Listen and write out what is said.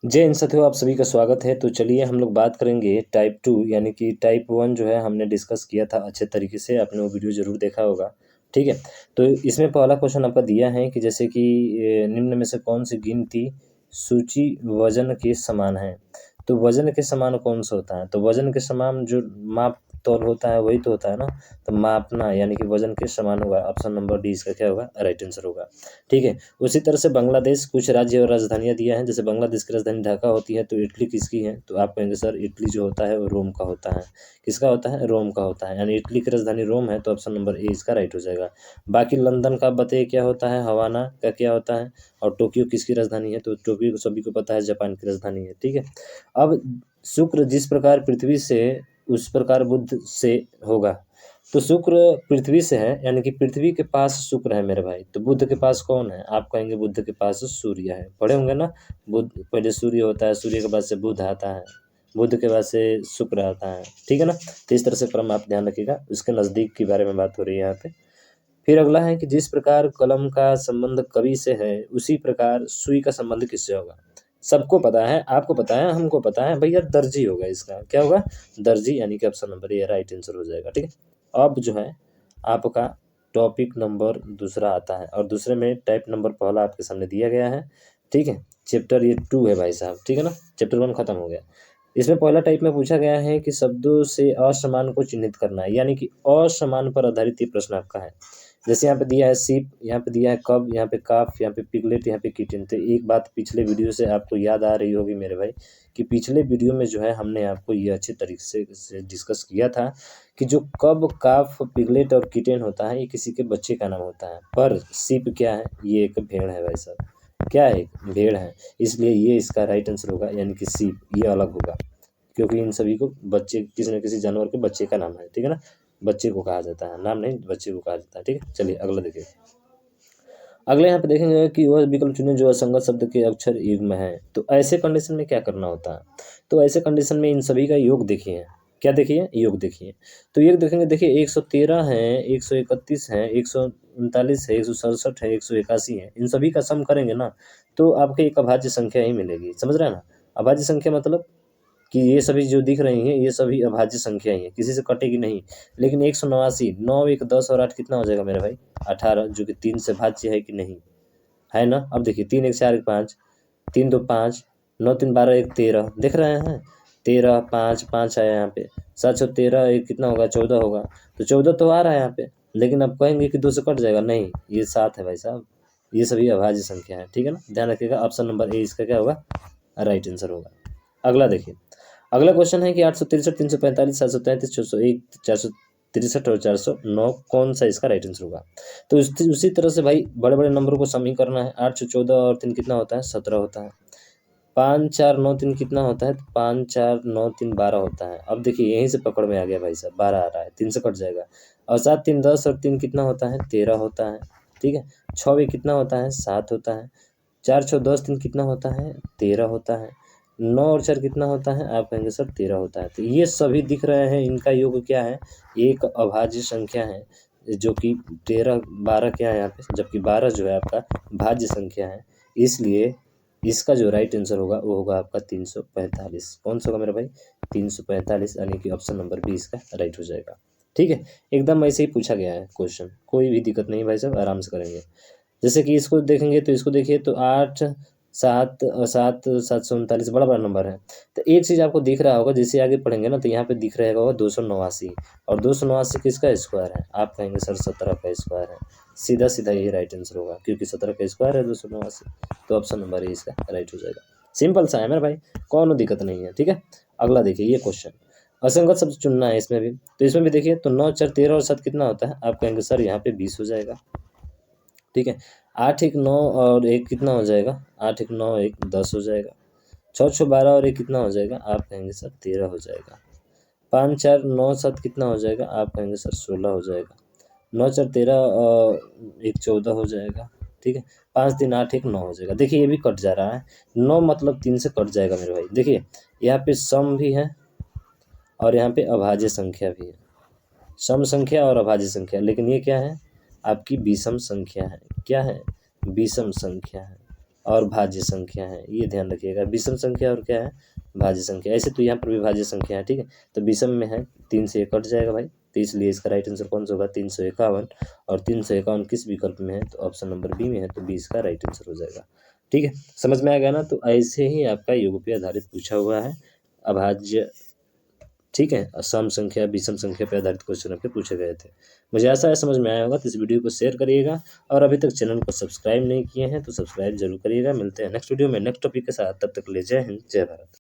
जय हिंद साथियों, आप सभी का स्वागत है। तो चलिए हम लोग बात करेंगे टाइप 2 यानी कि टाइप 1 जो है हमने डिस्कस किया था अच्छे तरीके से। आपने वो वीडियो ज़रूर देखा होगा, ठीक है। तो इसमें पहला क्वेश्चन आपका दिया है कि जैसे कि निम्न में से कौन सी गिनती सूची वजन के समान है। तो वजन के समान कौन सा होता है? तो वजन के समान जो माप तौल होता है वही तो होता है ना। तो मापना यानी कि वजन के समान होगा। ऑप्शन नंबर डी इसका क्या होगा? राइट आंसर होगा, ठीक है। उसी तरह से बांग्लादेश कुछ राज्य और राजधानियां दिया है। जैसे बांग्लादेश की राजधानी ढाका होती है, तो इटली किसकी है? तो आप कहेंगे सर इटली जो होता है वो रोम का होता है। किसका होता है? रोम का होता है, यानी इटली की राजधानी रोम है। तो ऑप्शन नंबर ए इसका राइट हो जाएगा। बाकी लंदन का बताइए क्या होता है, हवाना का क्या होता है, और टोक्यो किसकी राजधानी है? तो टोक्यो सभी को पता है जापान की राजधानी है, ठीक है। अब शुक्र जिस प्रकार पृथ्वी से उस प्रकार बुध से होगा। तो शुक्र पृथ्वी से है, यानी कि पृथ्वी के पास शुक्र है मेरे भाई। तो बुध के पास कौन है? आप कहेंगे बुध के पास सूर्य है। पढ़े होंगे ना, बुध पहले सूर्य होता है, सूर्य के बाद से बुध आता है, बुध के बाद से शुक्र आता है, ठीक है ना। तो इस तरह से क्रम आप ध्यान रखिएगा। उसके नज़दीक के बारे में बात हो रही है यहाँ पे। फिर अगला है कि जिस प्रकार कलम का संबंध कवि से है उसी प्रकार सुई का संबंध किससे होगा। सबको पता है, आपको पता है, हमको पता है भैया, दर्जी होगा। इसका क्या होगा? दर्जी, यानी कि option number A right answer हो जाएगा, ठीक है। अब जो है आपका टॉपिक नंबर दूसरा आता है, और दूसरे में टाइप नंबर पहला आपके सामने दिया गया है, ठीक है। चैप्टर ये 2 है भाई साहब, ठीक है ना। चैप्टर 1 खत्म हो गया। इसमें पहला टाइप में पूछा गया है कि शब्दों से असमान को चिन्हित करना है, यानी कि असमान पर आधारित ये प्रश्न आपका है। जैसे यहाँ पे दिया है सीप, यहाँ पे दिया है कब, यहाँ पे काफ, यहाँ पे पिगलेट, यहाँ पे किटन। तो एक बात पिछले वीडियो से आपको याद आ रही होगी मेरे भाई, कि पिछले वीडियो में जो है हमने आपको ये अच्छे तरीके से डिस्कस किया था कि जो कब, काफ, पिगलेट और किटन होता है ये किसी के बच्चे का नाम होता है। पर सीप क्या है? ये एक भेड़ है भाई साहब। क्या है? भेड़ है। इसलिए ये इसका राइट आंसर होगा, यानी कि सीप ये अलग होगा, क्योंकि इन सभी को बच्चे, किसी न किसी जानवर के बच्चे का नाम है, ठीक है ना। बच्चे को कहा जाता है, नाम नहीं, बच्चे को कहा जाता है, ठीक है। चलिए अगला देखिए। अगले यहाँ पे देखेंगे कि वह विकल्प चुने जो असंगत शब्द के अक्षर युग्म है। तो ऐसे कंडीशन में क्या करना होता है? तो ऐसे कंडीशन में इन सभी का योग देखिए। क्या देखिए? योग देखिए। तो योग देखेंगे, देखिए 113 है, 131 है, 139 है, 167 है, 181 है। इन सभी का सम करेंगे ना तो आपको एक अभाज्य संख्या ही मिलेगी। समझ रहे हैं ना? अभाज्य संख्या मतलब कि ये सभी जो दिख रही हैं ये सभी अभाज्य संख्या ही है, किसी से कटेगी नहीं। लेकिन 189, 9 1 10 और 8 कितना हो जाएगा मेरे भाई? 18, जो कि 3 से भाज्य है कि नहीं? है ना। अब देखिए 3 1 4 1 5, 3 2 5, 9 3 12 1 13, देख रहे हैं? 13 5 5 आया यहाँ पे, 7 6 13, एक कितना होगा? 14 होगा। तो 14 तो आ रहा है यहाँ पे, लेकिन अब कहेंगे कि 2 से कट जाएगा, नहीं, ये 7 है भाई साहब। ये सभी अभाज्य संख्या है, ठीक है ना। ध्यान रखिएगा, ऑप्शन नंबर ए इसका क्या होगा? राइट आंसर होगा। अगला देखिए। अगला क्वेश्चन है कि 863, 345, 733, 601, 463 और 409 कौन सा इसका राइट आंसर होगा। तो उसी तरह से भाई बड़े बड़े नंबरों को सम ही करना है। 8 14 और 3 कितना होता है? 17 होता है। 5 4 9 3 कितना होता है? 5 4 9 3 12 होता है। अब देखिए यहीं से पकड़ में आ गया भाई साहब, 12 आ रहा है, 3 से कट जाएगा। और 7 3 10 और 3 कितना होता है? 13 होता है, ठीक है। 6 भी कितना होता है? 7 होता है। 4 6 10 3 कितना होता है? 13 होता है। 9 और 4 कितना होता है? आप कहेंगे सर 13 होता है। तो ये सभी दिख रहे हैं, इनका योग क्या है? एक अभाज्य संख्या है, जो कि 13 12 क्या है यहाँ पे, जबकि 12 जो है आपका भाज्य संख्या है। इसलिए इसका जो राइट आंसर होगा वो होगा आपका 345। कौन सा होगा मेरा भाई? 345, यानी कि ऑप्शन नंबर बी इसका राइट हो जाएगा, ठीक है। एकदम ऐसे ही पूछा गया है क्वेश्चन, कोई भी दिक्कत नहीं भाई साहब, आराम से करेंगे। जैसे कि इसको देखेंगे, तो इसको देखिए, तो 8 7 7 739 बड़ा बड़ा नंबर है। तो एक चीज़ आपको दिख रहा होगा, जैसे आगे पढ़ेंगे ना तो यहाँ पे दिख रहेगा होगा 289, और 289 किसका स्क्वायर है? आप कहेंगे सर 17 का स्क्वायर है। सीधा सीधा ये राइट आंसर होगा, क्योंकि 17 का स्क्वायर है 289। तो ऑप्शन नंबर ए इसका राइट हो जाएगा। सिंपल सा है मेरे भाई, कौन दिक्कत नहीं है, ठीक है। अगला देखिए ये क्वेश्चन, असंगत शब्द चुनना है इसमें भी। तो इसमें भी देखिए, तो 9 4 13 और 7 कितना होता है? आप कहेंगे सर यहाँ पे 20 हो जाएगा, ठीक है। 8 1 9 और 1 कितना हो जाएगा? 8 1 9 1 10 हो जाएगा। 6 6 12 और 1 कितना हो जाएगा? आप कहेंगे सर 13 हो जाएगा। 5 4 9 7 कितना हो जाएगा? आप कहेंगे सर 16 हो जाएगा। 9 4 13 और 1 14 हो जाएगा, ठीक है। 5 3 8 1 9 हो जाएगा। देखिए ये भी कट जा रहा है, 9 मतलब 3 से कट जाएगा मेरे भाई। देखिए यहाँ पे सम भी है और यहाँ पे अभाज्य संख्या भी है, सम संख्या और अभाज्य संख्या, लेकिन ये क्या है? आपकी विषम संख्या है। क्या है? विषम संख्या है, और भाज्य संख्या है, ये ध्यान रखिएगा। विषम संख्या और क्या है, भाज्य संख्या। ऐसे तो यहाँ पर भी भाज्य संख्या है, ठीक है। तो विषम में है 3 से 1 कट जाएगा भाई, तो इसलिए इसका राइट आंसर कौन सा होगा, 351। और 351 किस विकल्प में है, तो ऑप्शन नंबर बी में है, तो बी इसका राइट आंसर हो जाएगा। ठीक है, समझ में आ गया ना। तो ऐसे ही आपका योग पे आधारित पूछा हुआ है, अभाज्य, ठीक है, सम संख्या विषम संख्या पे आधारित क्वेश्चन आपके पूछे गए थे। मुझे ऐसा है समझ में आया होगा। तो इस वीडियो को शेयर करिएगा, और अभी तक चैनल को सब्सक्राइब नहीं किए हैं तो सब्सक्राइब जरूर करिएगा। मिलते हैं नेक्स्ट वीडियो में नेक्स्ट टॉपिक के साथ, तब तक ले जय हिंद जय भारत।